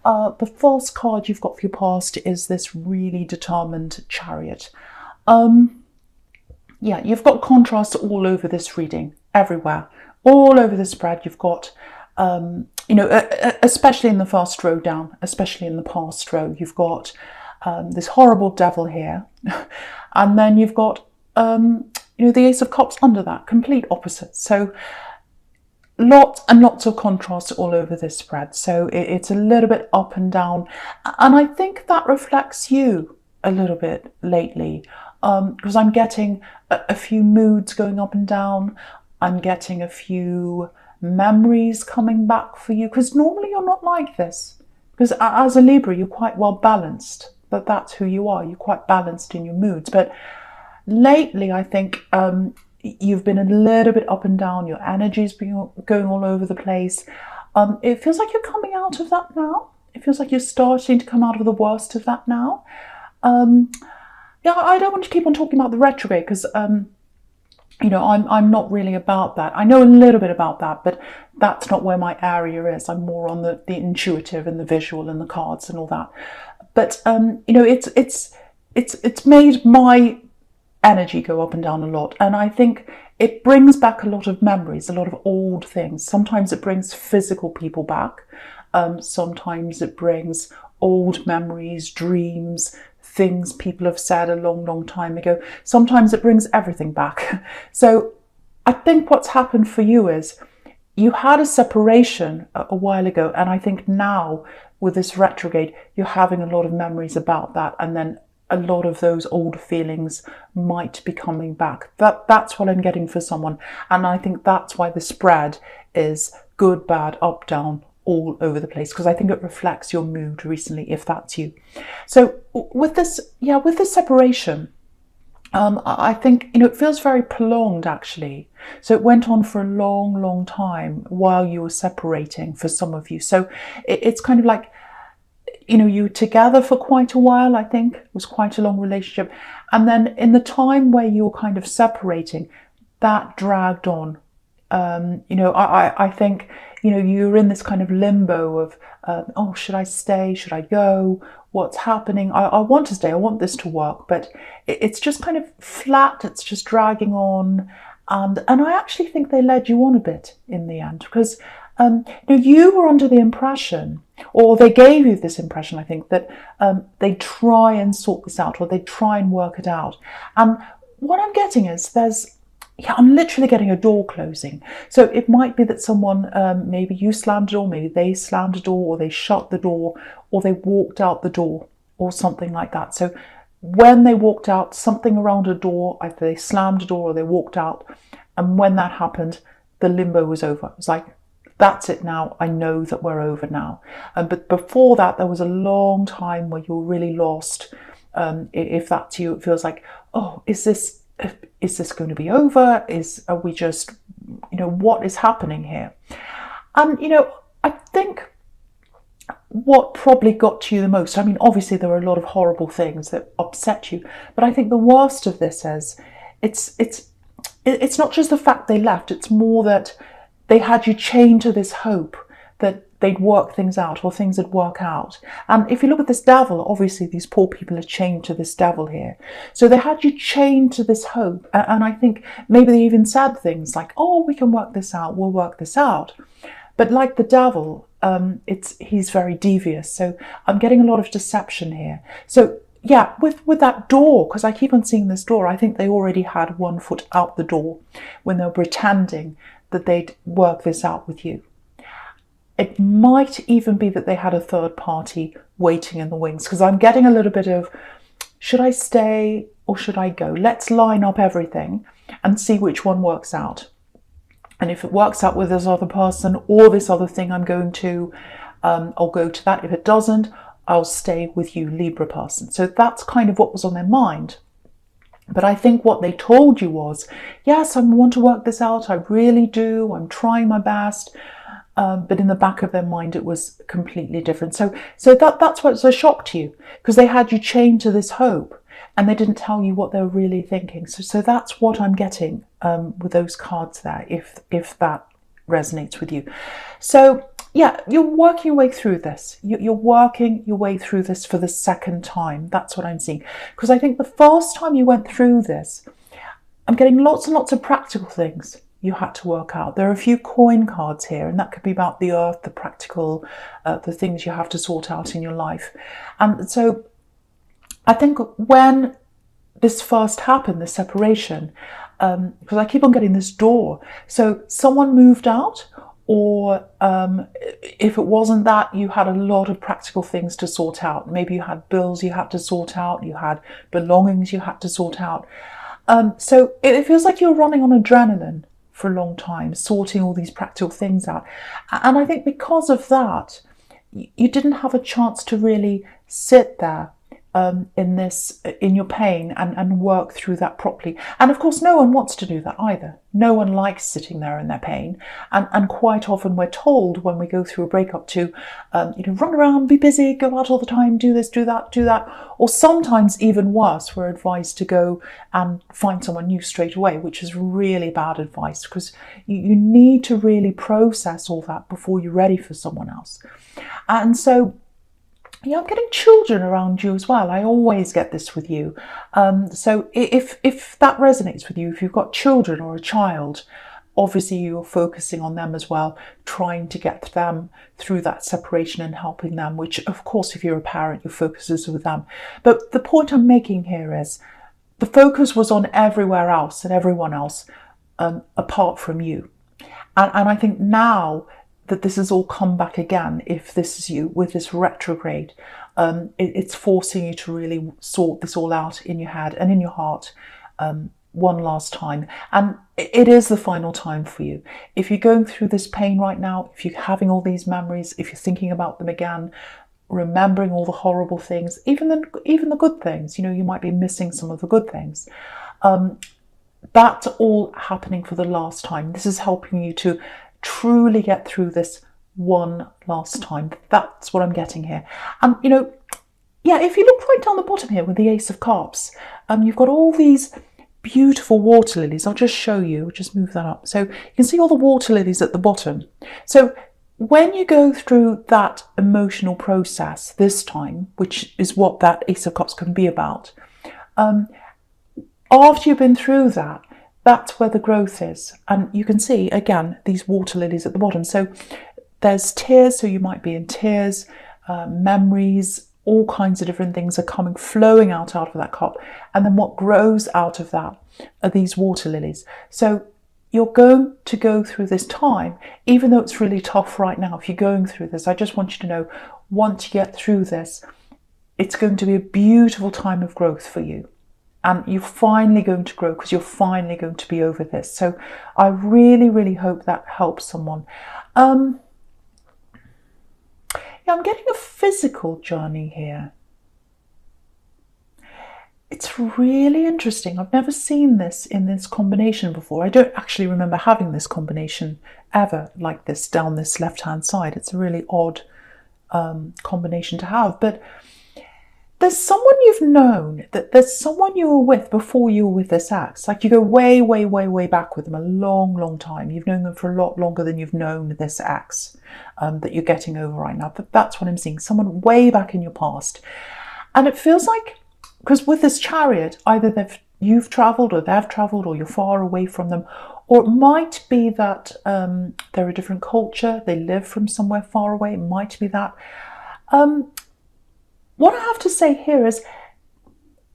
The first card you've got for your past is this really determined Chariot. Yeah, you've got contrast all over this reading, everywhere. All over the spread, you've got, especially in the first row down, especially in the past row, you've got this horrible devil here. And then you've got, the Ace of Cups under that, complete opposite. So lots and lots of contrast all over this spread. So it's a little bit up and down. And I think that reflects you a little bit lately, because I'm getting a few moods going up and down. I'm getting a few memories coming back for you, because normally you're not like this. Because as a Libra, you're quite well balanced. That's who you are. You're quite balanced in your moods. But lately, I think you've been a little bit up and down. Your energy's been going all over the place. It feels like you're coming out of that now. It feels like you're starting to come out of the worst of that now. Yeah, I don't want to keep on talking about the retrograde because, I'm not really about that. I know a little bit about that, but that's not where my area is. I'm more on the intuitive and the visual and the cards and all that. But it's made my energy go up and down a lot, and I think it brings back a lot of memories, a lot of old things. Sometimes it brings physical people back. Sometimes it brings old memories, dreams, things people have said a long, long time ago. Sometimes it brings everything back. So I think what's happened for you is you had a separation a while ago, and I think now with this retrograde, you're having a lot of memories about that, and then a lot of those old feelings might be coming back. That's what I'm getting for someone, and I think that's why the spread is good, bad, up, down, all over the place, because I think it reflects your mood recently, if that's you. So with this separation, I think, it feels very prolonged actually. So it went on for a long, long time while you were separating for some of you. So it's kind of like, you were together for quite a while, I think. It was quite a long relationship. And then in the time where you were kind of separating, that dragged on. I think, you were in this kind of limbo of, should I stay? Should I go? What's happening? I want to stay. I want this to work. But it's just kind of flat. It's just dragging on. And I actually think they led you on a bit in the end, because you were under the impression, or they gave you this impression, I think, that they try and sort this out, or they try and work it out. And what I'm getting is I'm literally getting a door closing. So it might be that someone, maybe you slammed a door, maybe they slammed a door, or they shut the door, or they walked out the door, or something like that. So when they walked out, something around a door, either they slammed a door or they walked out. And when that happened, the limbo was over. It was like, that's it now. I know that we're over now. But before that, there was a long time where you were really lost. If that's you, it feels like, is this going to be over? Are we just, what is happening here? And, I think what probably got to you the most, I mean, obviously there were a lot of horrible things that upset you, but I think the worst of this is it's not just the fact they left, it's more that they had you chained to this hope that they'd work things out, or things would work out. And if you look at this devil, obviously these poor people are chained to this devil here. So they had you chained to this hope. And I think maybe they even said things like, we can work this out, we'll work this out. But like the devil, he's very devious. So I'm getting a lot of deception here. So yeah, with that door, because I keep on seeing this door, I think they already had one foot out the door when they were pretending that they'd work this out with you. It might even be that they had a third party waiting in the wings, because I'm getting a little bit of, should I stay or should I go? Let's line up everything and see which one works out. And if it works out with this other person or this other thing I'm going to, I'll go to that. If it doesn't, I'll stay with you, Libra person. So that's kind of what was on their mind. But I think what they told you was, yes, I want to work this out. I really do. I'm trying my best. But in the back of their mind, it was completely different. So that's why it's a shock to you, because they had you chained to this hope and they didn't tell you what they were really thinking. So that's what I'm getting with those cards there, if that resonates with you. So yeah, you're working your way through this. You're working your way through this for the second time. That's what I'm seeing. Because I think the first time you went through this, I'm getting lots and lots of practical things you had to work out. There are a few coin cards here, and that could be about the earth, the practical, the things you have to sort out in your life. And so I think when this first happened, this separation, because I keep on getting this door. So someone moved out, or if it wasn't that, you had a lot of practical things to sort out. Maybe you had bills you had to sort out, you had belongings you had to sort out. So it feels like you're running on adrenaline for a long time, sorting all these practical things out. And I think because of that, you didn't have a chance to really sit there in your pain and work through that properly. And of course, no one wants to do that either. No one likes sitting there in their pain. And quite often we're told when we go through a breakup to, run around, be busy, go out all the time, do this, do that, do that. Or sometimes even worse, we're advised to go and find someone new straight away, which is really bad advice, because you need to really process all that before you're ready for someone else. And so, yeah, I'm getting children around you as well. I always get this with you. So if that resonates with you, if you've got children or a child, obviously you're focusing on them as well, trying to get them through that separation and helping them, which of course, if you're a parent, your focus is with them. But the point I'm making here is the focus was on everywhere else and everyone else apart from you. And I think now that this has all come back again, if this is you with this retrograde, it's forcing you to really sort this all out in your head and in your heart one last time. And it is the final time for you. If you're going through this pain right now, if you're having all these memories, if you're thinking about them again, remembering all the horrible things, even the good things, you might be missing some of the good things. That's all happening for the last time. This is helping you to truly get through this one last time. That's what I'm getting here. And if you look right down the bottom here with the Ace of Cups, you've got all these beautiful water lilies. I'll just show you, just move that up. So you can see all the water lilies at the bottom. So when you go through that emotional process this time, which is what that Ace of Cups can be about, after you've been through that, that's where the growth is. And you can see, again, these water lilies at the bottom. So there's tears, so you might be in tears, memories, all kinds of different things are flowing out of that cup. And then what grows out of that are these water lilies. So you're going to go through this time, even though it's really tough right now. If you're going through this, I just want you to know, once you get through this, it's going to be a beautiful time of growth for you. And you're finally going to grow because you're finally going to be over this. So I really, really hope that helps someone. I'm getting a physical journey here. It's really interesting. I've never seen this in this combination before. I don't actually remember having this combination ever like this down this left-hand side. It's a really odd combination to have. But there's someone you've known, that there's someone you were with before you were with this ex. Like you go way, way, way, way back with them, a long, long time. You've known them for a lot longer than you've known this ex that you're getting over right now. But that's what I'm seeing, someone way back in your past. And it feels like, because with this Chariot, either you've travelled or they've travelled or you're far away from them, or it might be that they're a different culture, they live from somewhere far away, it might be that. What I have to say here is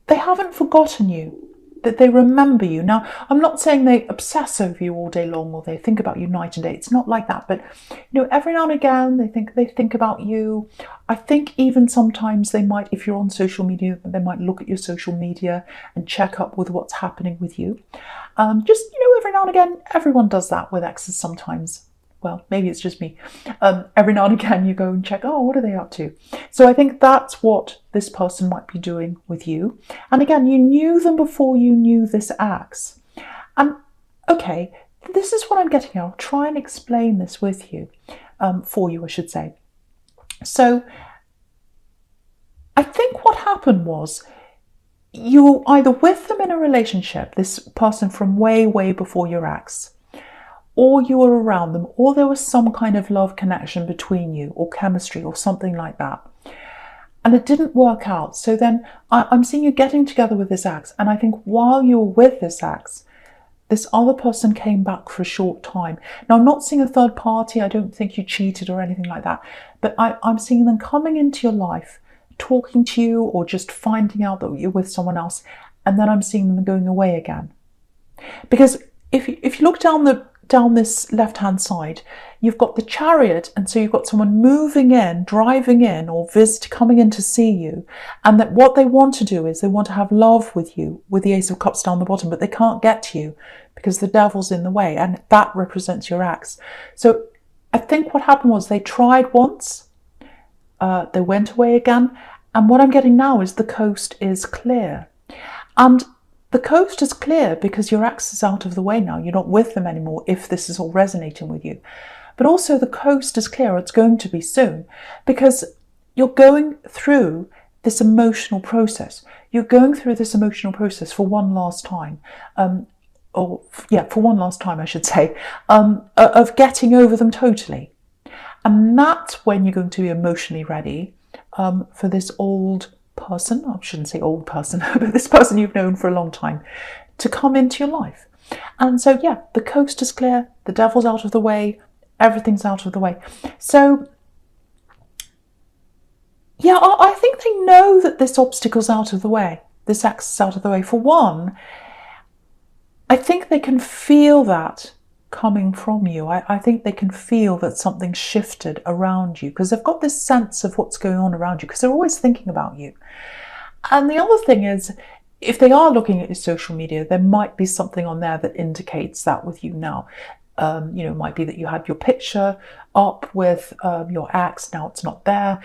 they haven't forgotten you, that they remember you. Now, I'm not saying they obsess over you all day long or they think about you night and day. It's not like that. But, every now and again, they think about you. I think even sometimes they might, if you're on social media, they might look at your social media and check up with what's happening with you. Every now and again, everyone does that with exes sometimes. Well, maybe it's just me. Every now and again you go and check, what are they up to? So I think that's what this person might be doing with you. And again, you knew them before you knew this ex. And okay, this is what I'm getting at. I'll try and explain this with you, for you, I should say. So I think what happened was you were either with them in a relationship, this person from way, way before your ex, or you were around them, or there was some kind of love connection between you, or chemistry, or something like that. And it didn't work out. So then I'm seeing you getting together with this ex. And I think while you were with this ex, this other person came back for a short time. Now, I'm not seeing a third party. I don't think you cheated or anything like that. But I'm seeing them coming into your life, talking to you, or just finding out that you're with someone else. And then I'm seeing them going away again. Because if you look down this left-hand side, you've got the Chariot, and so you've got someone moving in, driving in, or coming in to see you, and that what they want to do is they want to have love with you, with the Ace of Cups down the bottom, but they can't get to you because the Devil's in the way, and that represents your ex. So I think what happened was they tried once, they went away again, and what I'm getting now is the coast is clear. And the coast is clear because your ex is out of the way now. You're not with them anymore, if this is all resonating with you. But also the coast is clear. It's going to be soon, because you're going through this emotional process. You're going through this emotional process for one last time. For one last time, I should say, of getting over them totally. And that's when you're going to be emotionally ready for this old person, I shouldn't say old person, but this person you've known for a long time, to come into your life. And so, yeah, the coast is clear, the Devil's out of the way, everything's out of the way. So, yeah, I think they know that this obstacle's out of the way, this ex is out of the way. For one, I think they can feel that coming from you. I think they can feel that something shifted around you, because they've got this sense of what's going on around you, because they're always thinking about you. And the other thing is, if they are looking at your social media, there might be something on there that indicates that with you now. It might be that you had your picture up with your ex, now it's not there.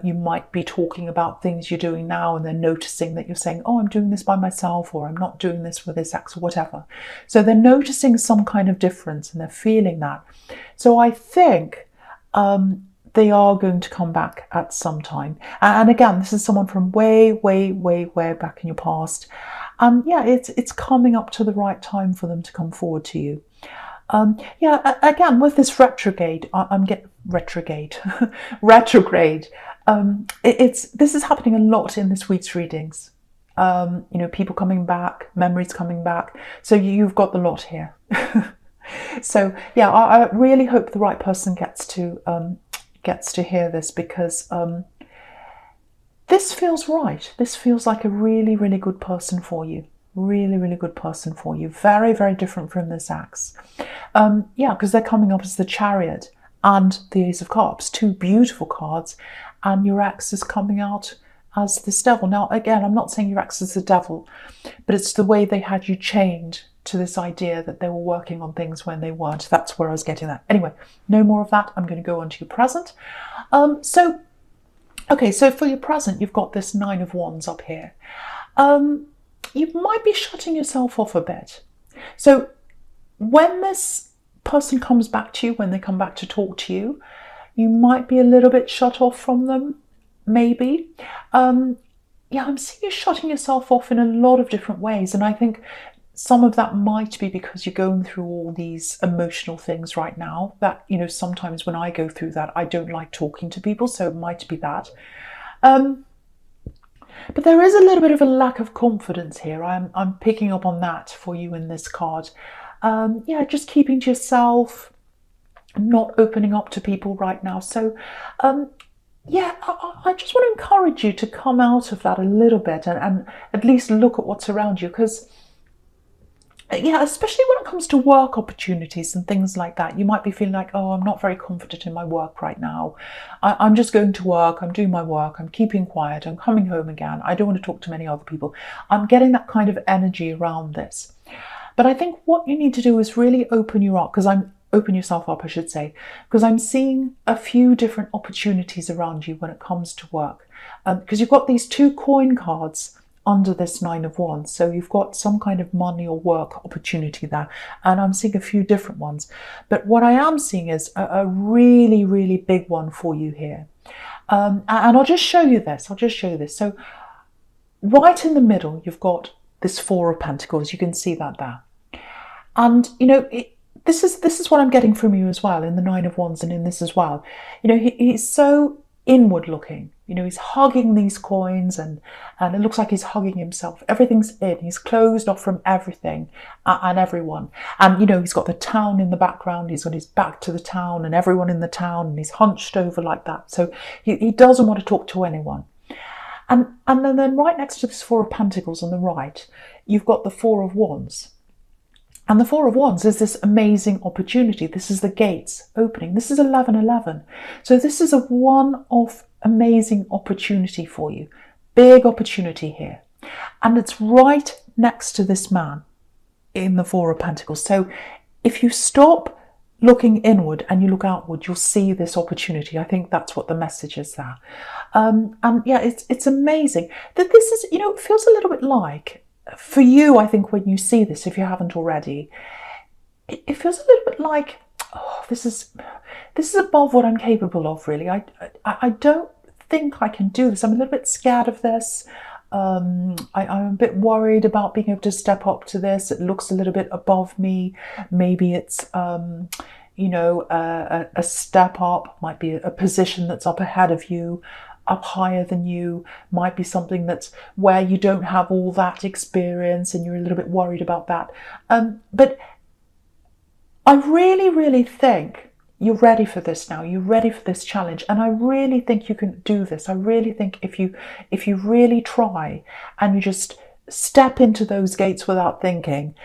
You might be talking about things you're doing now, and they're noticing that you're saying, oh, I'm doing this by myself, or I'm not doing this with this ex, or whatever. So they're noticing some kind of difference, and they're feeling that. So I think they are going to come back at some time. And again, this is someone from way, way, way, way back in your past. And yeah, it's coming up to the right time for them to come forward to you. Again, with this retrograde, I'm getting retrograde. This is happening a lot in this week's readings. People coming back, memories coming back. So you've got the lot here. So yeah, I really hope the right person gets to hear this, because this feels right. This feels like a really, really good person for you. Really, really good person for you. Very, very different from this ex. Because they're coming up as the Chariot and the Ace of Cups, two beautiful cards, and your ex is coming out as this Devil. Now, again, I'm not saying your ex is the Devil, but it's the way they had you chained to this idea that they were working on things when they weren't. That's where I was getting that. Anyway, no more of that. I'm going to go on to your present. So for your present, you've got this Nine of Wands up here. You might be shutting yourself off a bit. So when this person comes back to you, when they come back to talk to you, you might be a little bit shut off from them, maybe. I'm seeing you shutting yourself off in a lot of different ways. And I think some of that might be because you're going through all these emotional things right now that, sometimes when I go through that, I don't like talking to people. So it might be that. But there is a little bit of a lack of confidence here. I'm picking up on that for you in this card. Just keeping to yourself, not opening up to people right now. So, I just want to encourage you to come out of that a little bit and at least look at what's around you, because especially when it comes to work opportunities and things like that, you might be feeling like, oh, I'm not very confident in my work right now. I'm just going to work, I'm doing my work, I'm keeping quiet, I'm coming home again, I don't want to talk to many other people. I'm getting that kind of energy around this. But I think what you need to do is really open yourself up, I should say, because I'm seeing a few different opportunities around you when it comes to work. Because you've got these two coin cards under this Nine of Wands. So you've got some kind of money or work opportunity there. And I'm seeing a few different ones. But what I am seeing is a really, really big one for you here. And I'll just show you this. So right in the middle, you've got this Four of Pentacles. You can see that there. And, this is what I'm getting from you as well in the Nine of Wands and in this as well. You know, he's so inward looking. You know, he's hugging these coins, and it looks like he's hugging himself. Everything's in. He's closed off from everything and everyone. And, you know, he's got the town in the background. He's got his back to the town and everyone in the town, and he's hunched over like that. So he doesn't want to talk to anyone. And then right next to this Four of Pentacles on the right, you've got the Four of Wands. And the Four of Wands is this amazing opportunity. This is the gates opening. This is 11:11. So this is a one-off amazing opportunity for you. Big opportunity here. And it's right next to this man in the Four of Pentacles. So if you stop looking inward and you look outward, you'll see this opportunity. I think that's what the message is there. And yeah, it's amazing that this is, you know, it feels a little bit like, for you, I think when you see this, if you haven't already, it feels a little bit like, oh, this is above what I'm capable of, really. I don't think I can do this. I'm a little bit scared of this. I'm a bit worried about being able to step up to this. It looks a little bit above me. Maybe it's, you know, a step up, might be a position that's up ahead of you, up higher than you, might be something that's where you don't have all that experience and you're a little bit worried about that. But I really, really think you're ready for this now. You're ready for this challenge. And I really think you can do this. I really think if you really try and you just step into those gates without thinking,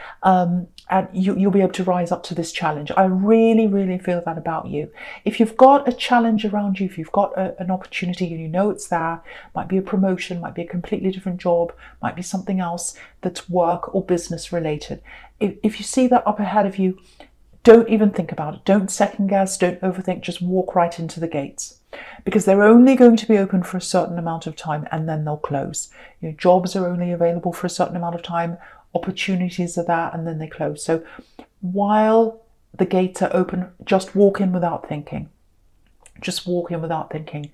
and you'll be able to rise up to this challenge. I really, really feel that about you. If you've got a challenge around you, if you've got an opportunity and you know it's there, might be a promotion, might be a completely different job, might be something else that's work or business related. If you see that up ahead of you, don't even think about it. Don't second guess, don't overthink, just walk right into the gates. Because they're only going to be open for a certain amount of time and then they'll close. You know, jobs are only available for a certain amount of time, opportunities are there and then they close. So while the gates are open, just walk in without thinking. Just walk in without thinking.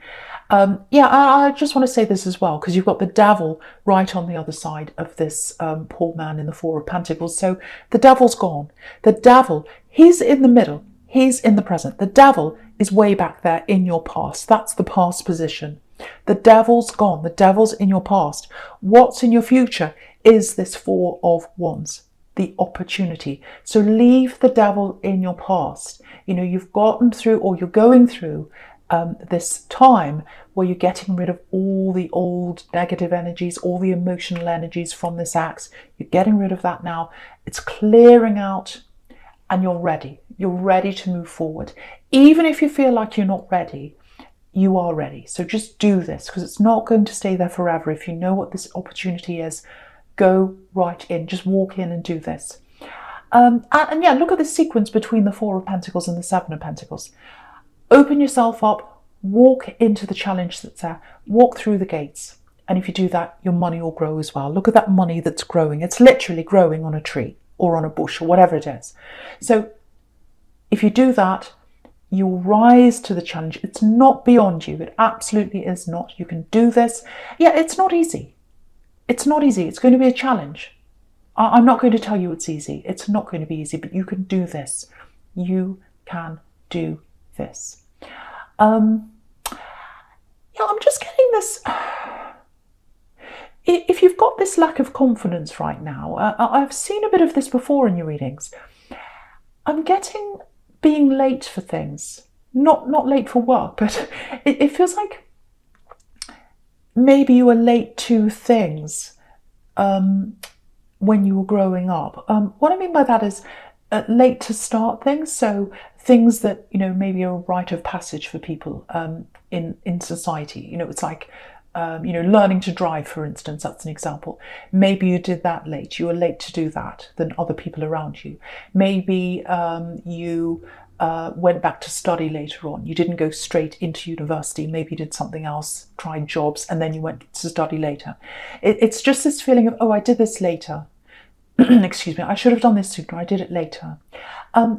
Yeah, I just want to say this as well, because you've got the Devil right on the other side of this poor man in the Four of Pentacles. So the Devil's gone. The Devil, he's in the middle. He's in the present. The Devil is way back there in your past. That's the past position. The Devil's gone. The Devil's in your past. What's in your future is this Four of Wands, the opportunity. So leave the Devil in your past. You know, you've gotten through, or you're going through this time where you're getting rid of all the old negative energies, all the emotional energies from this axe. You're getting rid of that now. It's clearing out and you're ready. You're ready to move forward. Even if you feel like you're not ready, you are ready. So just do this, because it's not going to stay there forever. If you know what this opportunity is, go right in. Just walk in and do this. And yeah, look at the sequence between the Four of Pentacles and the Seven of Pentacles. Open yourself up, walk into the challenge that's there, walk through the gates. And if you do that, your money will grow as well. Look at that money that's growing. It's literally growing on a tree or on a bush or whatever it is. So if you do that, you'll rise to the challenge. It's not beyond you. It absolutely is not. You can do this. Yeah, it's not easy. It's not easy. It's going to be a challenge. I'm not going to tell you it's easy. It's not going to be easy, but you can do this. You can do this. Yeah, I'm just getting this. If you've got this lack of confidence right now, I've seen a bit of this before in your readings. I'm getting being late for things. Not late for work, but it feels like maybe you were late to things when you were growing up. What I mean by that is late to start things. So things that, you know, maybe are a rite of passage for people in society. You know, it's like, you know, learning to drive, for instance, that's an example. Maybe you did that late. You were late to do that than other people around you. Maybe you went back to study later on. You didn't go straight into university. Maybe you did something else, tried jobs, and then you went to study later. It's just this feeling of, oh, I did this later. Excuse me, I should have done this sooner. I did it later.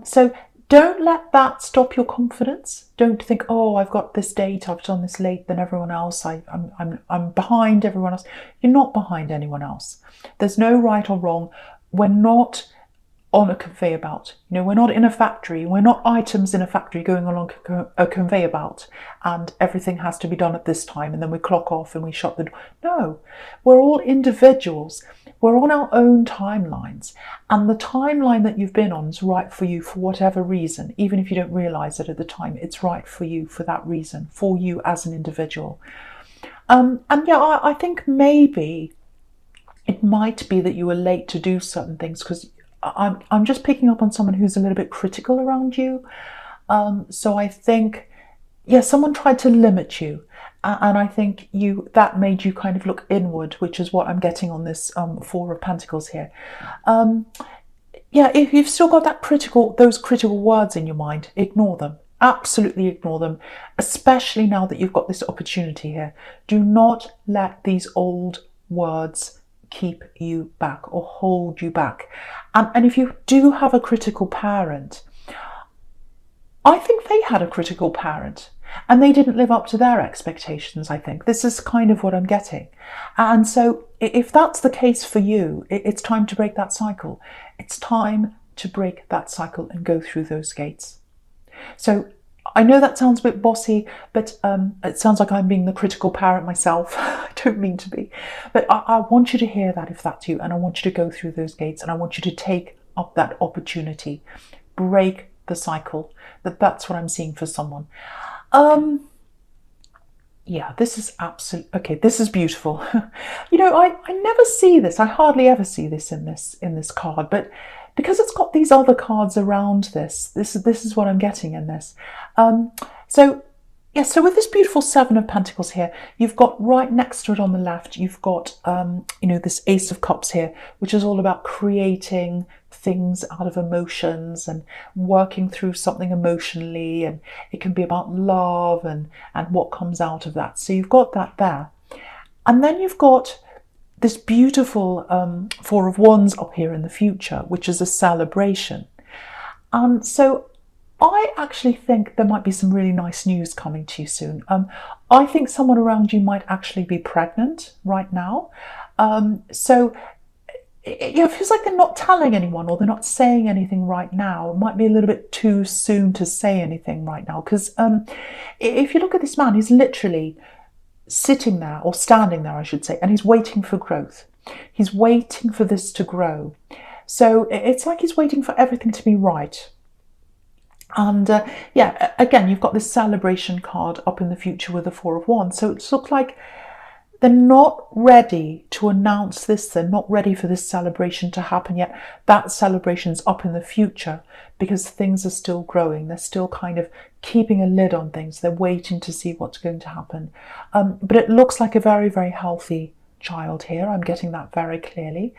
So don't let that stop your confidence. Don't think, oh, I've got this date, I've done this late than everyone else. I'm behind everyone else. You're not behind anyone else. There's no right or wrong. We're not on a conveyor belt. You know, we're not in a factory. We're not items in a factory going along a conveyor belt and everything has to be done at this time and then we clock off and we shut the door. No, we're all individuals. We're on our own timelines, and the timeline that you've been on is right for you for whatever reason. Even if you don't realise it at the time, it's right for you for that reason, for you as an individual. And yeah, I think maybe it might be that you were late to do certain things, because I'm just picking up on someone who's a little bit critical around you. So I think, yeah, someone tried to limit you. And I think that made you kind of look inward, which is what I'm getting on this Four of Pentacles here. Yeah, if you've still got those critical words in your mind, ignore them. Absolutely ignore them, especially now that you've got this opportunity here. Do not let these old words keep you back or hold you back. And if you do have a critical parent, I think they had a critical parent and they didn't live up to their expectations, I think. This is kind of what I'm getting. And so if that's the case for you, it's time to break that cycle. It's time to break that cycle and go through those gates. So I know that sounds a bit bossy, but it sounds like I'm being the critical parent myself. I don't mean to be. But I want you to hear that if that's you, and I want you to go through those gates, and I want you to take up that opportunity. Break the cycle. That's what I'm seeing for someone. Yeah, this is okay. This is beautiful. You know, I never see this. I hardly ever see this in this card, but because it's got these other cards around this is what I'm getting in this. So with this beautiful Seven of Pentacles here, you've got right next to it on the left, you've got you know, this Ace of Cups here, which is all about creating things out of emotions and working through something emotionally, and it can be about love and what comes out of that. So you've got that there. And then you've got this beautiful Four of Wands up here in the future, which is a celebration. And so I actually think there might be some really nice news coming to you soon. I think someone around you might actually be pregnant right now. So it feels like they're not telling anyone, or they're not saying anything right now. It might be a little bit too soon to say anything right now, because if you look at this man, he's literally sitting there, or standing there I should say, and he's waiting for growth. He's waiting for this to grow. So it's like he's waiting for everything to be right. And yeah, again, you've got this celebration card up in the future with the Four of Wands. So it's looked like they're not ready to announce this. They're not ready for this celebration to happen yet. That celebration's up in the future because things are still growing. They're still kind of keeping a lid on things. They're waiting to see what's going to happen. But it looks like a very, very healthy child here. I'm getting that very clearly.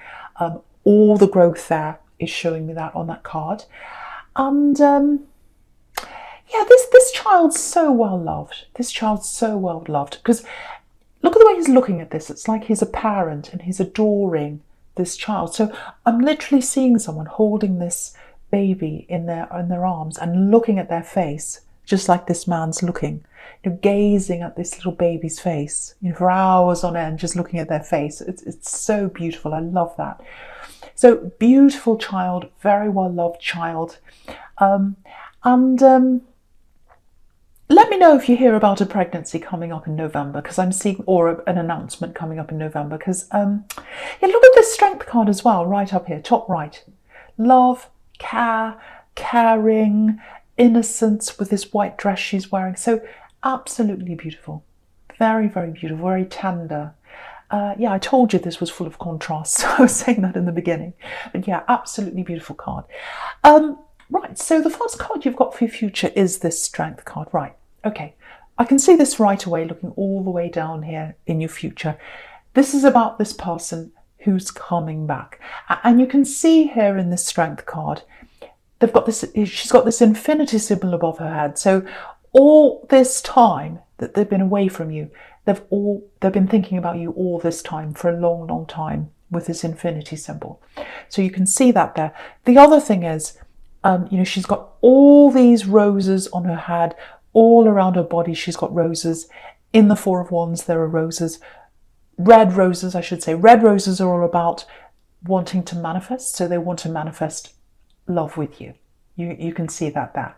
All the growth there is showing me that on that card. And yeah, this child's so well loved. This child's so well loved, because look at the way he's looking at this. It's like he's a parent and he's adoring this child. So I'm literally seeing someone holding this baby in their arms and looking at their face, just like this man's looking, you know, gazing at this little baby's face, you know, for hours on end, just looking at their face. It's so beautiful. I love that. So beautiful child, very well loved child. Let me know if you hear about a pregnancy coming up in November, because I'm seeing, or an announcement coming up in November, because yeah, look at this Strength card as well, right up here, top right. Love, care, caring, innocence with this white dress she's wearing. So absolutely beautiful. Very, very beautiful, very tender. Yeah, I told you this was full of contrasts. I was saying that in the beginning. But yeah, absolutely beautiful card. Right, so the first card you've got for your future is this Strength card. Right, okay. I can see this right away, looking all the way down here in your future. This is about this person who's coming back. And you can see here in this Strength card, they've got this, she's got this infinity symbol above her head. So all this time that they've been away from you, they've been thinking about you all this time, for a long, long time, with this infinity symbol. So you can see that there. The other thing is, you know, she's got all these roses on her head, all around her body. She's got roses. In the Four of Wands, there are roses. Red roses, I should say. Red roses are all about wanting to manifest. So they want to manifest love with you. You can see that there.